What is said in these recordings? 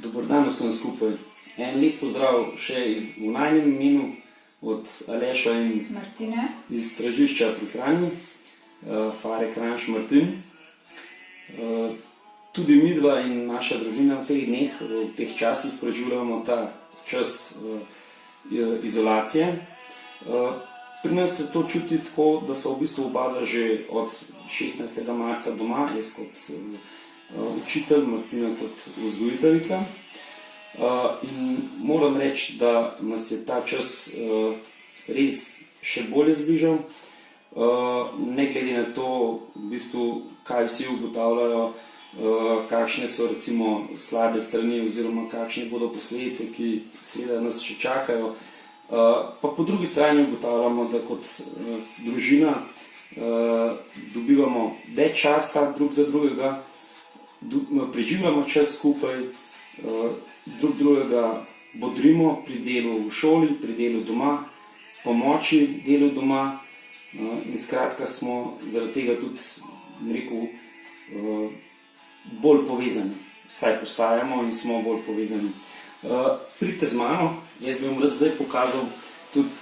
Dober dan vsem skupaj. En lep pozdrav še v najnem imenu od Aleša in Martine iz Stražišča pri Kranju, Fare Kranjš Martin. Tudi midva in naša družina v teh dneh, v teh časih preživljamo ta čas izolacije. Pri nas se to čuti tako, da sva v bistvu oba že od 16. marca doma, jaz kot učitelj, Martina kot vzgojiteljica. In moram reči, da nas je ta čas res še bolj zbližal. Ne glede na to, v bistvu, kaj vsi ugotavljajo, kakšne so recimo slabe strani oziroma kakšne bodo posledice, ki seveda nas še čakajo. Pa po drugi strani ugotavljamo, da kot družina dobivamo več časa drug za drugega, preživljamo čas skupaj, drug drugega bodrimo pri delu v šoli, pri delu doma, pomoči delu doma in skratka smo zaradi tega tudi, rekel, bolj povezani. Vsaj postajamo in smo bolj povezani. Pridite z mano, jaz bi vam rad zdaj pokazal tudi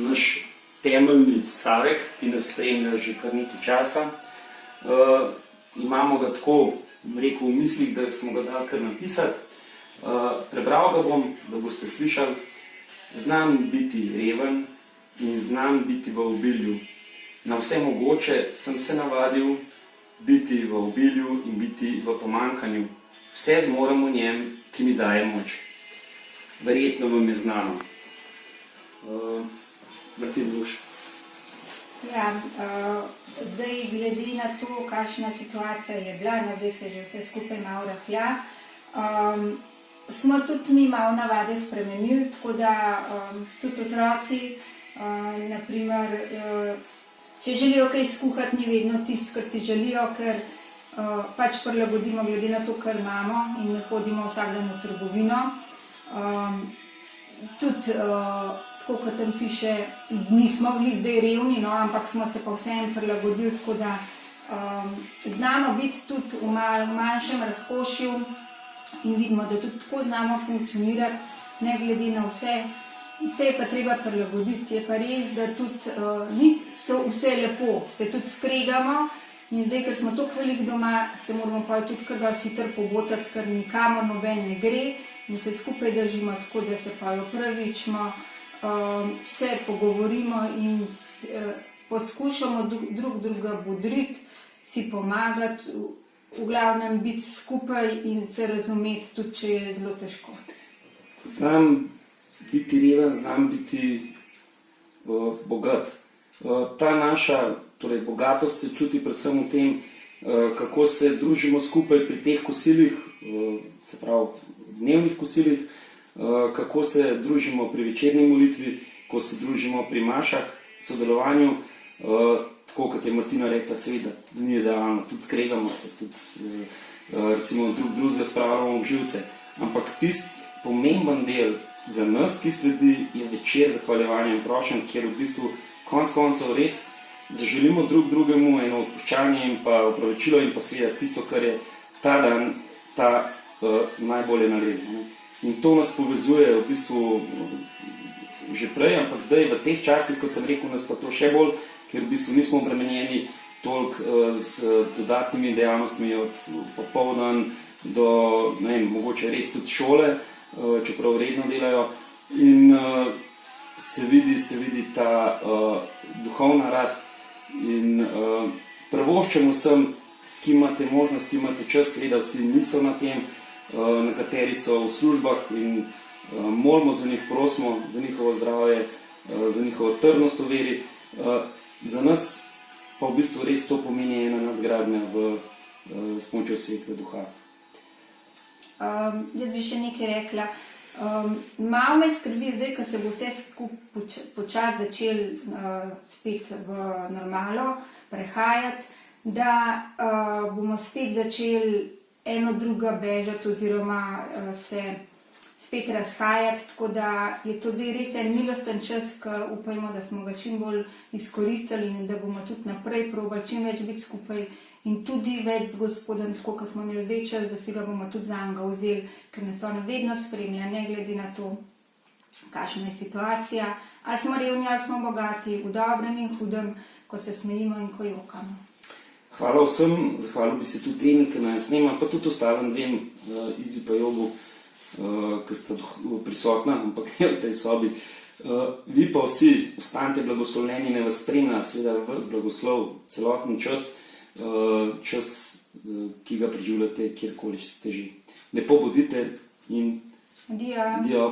naš temeljni stavek, ki nas spremlja že kar nekaj časa. Imamo ga tako, rekel, v mislih, da smo ga dali kar napisati. Prebral ga bom, da boste slišali. Znam biti reven in znam biti v obilju. Na vse mogoče sem se navadil biti v obilju in biti v pomanjkanju. Vse zmorem v njem, ki mi daje moč. Verjetno vam je znano. Martin, boš. Ja, zdaj glede na to, kakšna situacija je bila, da se že vse skupaj malo rahlja, smo tudi mi malo navade spremenili, tako da tudi otroci, naprimer, če želijo kaj skuhati, ni vedno tisto, kar si želijo, ker pač prilagodimo glede na to, kar imamo in ne hodimo vsak dan v trgovino. Tudi, tako kot tam piše, nismo bili zdaj revni, no, ampak smo se pa vsem prilagodili, tako da znamo biti tudi v manjšem razkošju in vidimo, da tudi tako znamo funkcionirati, ne glede na vse. Vse je pa treba prilagoditi, je pa res, da tudi ni vse lepo, se tudi skregamo in zdaj, ker smo toliko veliko doma, se moramo pa tudi kar dosti hitro pobotati, ker nikamor noben ne gre in se skupaj držimo tako, da se pa opravičimo, se pogovorimo in poskušamo drug drugega bodriti, si pomagati, v glavnem biti skupaj in se razumeti, tudi če je zelo težko. Znam biti reven, znam biti bogat. Ta naša bogatost se čuti predvsem v tem, kako se družimo skupaj pri teh kosilih, se pravi dnevnih kosilih, kako se družimo pri večerni molitvi, ko se družimo pri mašah, sodelovanju, tako kot je Martina rekla, seveda ni idealno, tudi skregamo se, tudi recimo drugega spravljamo ob živce, ampak tisti pomemben del za nas, ki sledi, je večer zahvaljevanja in prošenj, kjer v bistvu konec koncev res zaželimo drug drugemu eno odpuščanje in pa opravičilo in pa seveda tisto, kar je ta dan najbolje naredil. In to nas povezuje v bistvu že prej, ampak zdaj v teh časih, kot sem rekel, nas pa to še bolj, ker v bistvu nismo obremenjeni toliko z dodatnimi dejavnostmi od popoldan do, ne vem, mogoče res tudi šole, čeprav redno delajo in se vidi ta duhovna rast in privoščamo vsem, ki imate možnost, ki imate čas, seveda vsi niso na tem, nekateri so v službah in molimo za njih, prosimo za njihovo zdravje, za njihovo trdnost v veri. Za nas pa v bistvu res to pomeni ena nadgradnja s pomočjo Svetega Duha. Jaz bi še nekaj rekla. Malo me skrbi zdaj, ko se bo vse skupaj počasi začel spet v normalo prehajati, da bomo spet začeli eno druga bežati oziroma se spet razhajati, tako da je to zdaj res en milosten čas, ki upajmo, da smo ga čim bolj izkoristili in da bomo tudi naprej probali čim več biti skupaj in tudi več z Gospodom, tako kot smo imeli zdaj čas, da si ga bomo tudi za njega vzeli, ker nas on vedno spremlja, ne glede na to, kakšna je situacija, ali smo revni, ali smo bogati, v dobrem in hudem, ko se smejimo in ko jokamo. Hvala vsem, zahvalil bi se tudi Eni, ki nas snema, pa tudi ostalim dvem, Izi pa Jobu, ki sta prisotna, ampak ne v tej sobi. Vi pa vsi ostanite blagoslovljeni, ne vas spremlja, seveda vas blagoslov, celoten čas, ki ga preživljate, kjerkoli ste že. Lepo bodite in Adijo. adijo.